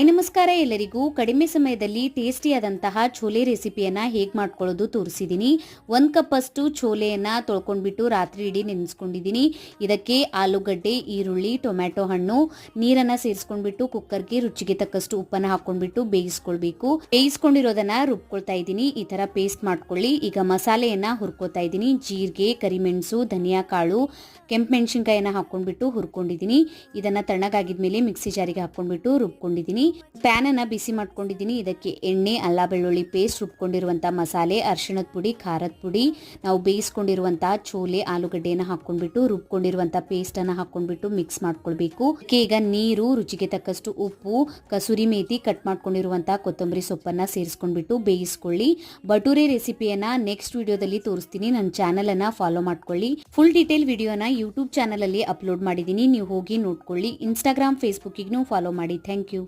ನಮಸ್ಕಾರ ಎಲ್ಲರಿಗೂ. ಕಡಿಮೆ ಸಮಯದಲ್ಲಿ ಟೇಸ್ಟಿಯಾದಂತಹ ಛೋಲೆ ರೆಸಿಪಿಯನ್ನ ಹೇಗೆ ಮಾಡ್ಕೊಳ್ಳೋದು ತೋರಿಸಿದ್ದೀನಿ. 1 ಕಪ್ ಅಷ್ಟು ಛೋಲೆಯನ್ನ ತೊಳ್ಕೊಂಡ್ಬಿಟ್ಟು ರಾತ್ರಿ ಇಡೀ ನೆನೆಸ್ಕೊಂಡಿದ್ದೀನಿ. ಇದಕ್ಕೆ ಆಲೂಗಡ್ಡೆ, ಈರುಳ್ಳಿ, ಟೊಮ್ಯಾಟೊ ಹಣ್ಣು, ನೀರನ್ನ ಸೇರಿಸ್ಕೊಂಡ್ಬಿಟ್ಟು ಕುಕ್ಕರ್ಗೆ ರುಚಿಗೆ ತಕ್ಕಷ್ಟು ಉಪ್ಪನ್ನ ಹಾಕೊಂಡ್ಬಿಟ್ಟು ಬೇಯಿಸ್ಕೊಳ್ಬೇಕು. ಬೇಯಿಸ್ಕೊಂಡಿರೋದನ್ನ ರುಬ್ಕೊಳ್ತಾ ಇದ್ದೀನಿ. ಈ ತರ ಪೇಸ್ಟ್ ಮಾಡ್ಕೊಳ್ಳಿ. ಈಗ ಮಸಾಲೆಯನ್ನ ಹುರ್ಕೋತಾ ಇದ್ದೀನಿ. ಜೀರಿಗೆ, ಕರಿಮೆಣಸು, ಧನಿಯಾ ಕಾಳು, ಕೆಂಪು ಮೆಣಸಿನಕಾಯಿಯನ್ನ ಹಾಕೊಂಡ್ಬಿಟ್ಟು ಹುರ್ಕೊಂಡಿದ್ದೀನಿ. ಇದನ್ನ ತಣ್ಣಗಾಗಿದ್ಮೇಲೆ ಮಿಕ್ಸಿ ಜಾರಿಗೆ ಹಾಕೊಂಡ್ಬಿಟ್ಟು ರುಬ್ಕೊಂಡಿದ್ದೀನಿ. ಪ್ಯಾನ್ ಅನ್ನ ಬಿಸಿ ಮಾಡ್ಕೊಂಡಿದ್ದೀನಿ. ಇದಕ್ಕೆ ಎಣ್ಣೆ, ಅಲ್ಲ ಬೆಳ್ಳುಳ್ಳಿ ಪೇಸ್ಟ್, ರುಬ್ಕೊಂಡಿರುವಂತಹ ಮಸಾಲೆ, ಅರಿಶಿಣದ ಪುಡಿ, ಖಾರದ ಪುಡಿ, ನಾವು ಬೇಯಿಸ್ಕೊಂಡಿರುವಂತಹ ಛೋಲೆ, ಆಲೂಗಡ್ಡೆಯನ್ನ ಹಾಕೊಂಡ್ಬಿಟ್ಟು ರುಬ್ಕೊಂಡಿರುವಂತಹ ಪೇಸ್ಟ್ ಅನ್ನ ಹಾಕೊಂಡ್ಬಿಟ್ಟು ಮಿಕ್ಸ್ ಮಾಡ್ಕೊಳ್ಬೇಕು. ಈಗ ನೀರು, ರುಚಿಗೆ ತಕ್ಕಷ್ಟು ಉಪ್ಪು, ಕಸೂರಿ ಮೇಥಿ, ಕಟ್ ಮಾಡ್ಕೊಂಡಿರುವಂತಹ ಕೊತ್ತಂಬರಿ ಸೊಪ್ಪನ್ನ ಸೇರಿಸ್ಕೊಂಡ್ಬಿಟ್ಟು ಬೇಯಿಸ್ಕೊಳ್ಳಿ. ಭಟೂರೆ ರೆಸಿಪಿಯನ್ನ ನೆಕ್ಸ್ಟ್ ವಿಡಿಯೋದಲ್ಲಿ ತೋರಿಸ್ತೀನಿ. ನನ್ನ ಚಾನೆಲ್ ಅನ್ನ ಫಾಲೋ ಮಾಡ್ಕೊಳ್ಳಿ. ಫುಲ್ ಡೀಟೇಲ್ ವಿಡಿಯೋನ ಯೂಟ್ಯೂಬ್ ಚಾನಲ್ ಅಲ್ಲಿ ಅಪ್ಲೋಡ್ ಮಾಡಿದ್ದೀನಿ. ನೀವು ಹೋಗಿ ನೋಡ್ಕೊಳ್ಳಿ. ಇನ್ಸ್ಟಾಗ್ರಾಮ್, ಫೇಸ್ಬುಕ್ ಫಾಲೋ ಮಾಡಿ. Thank you.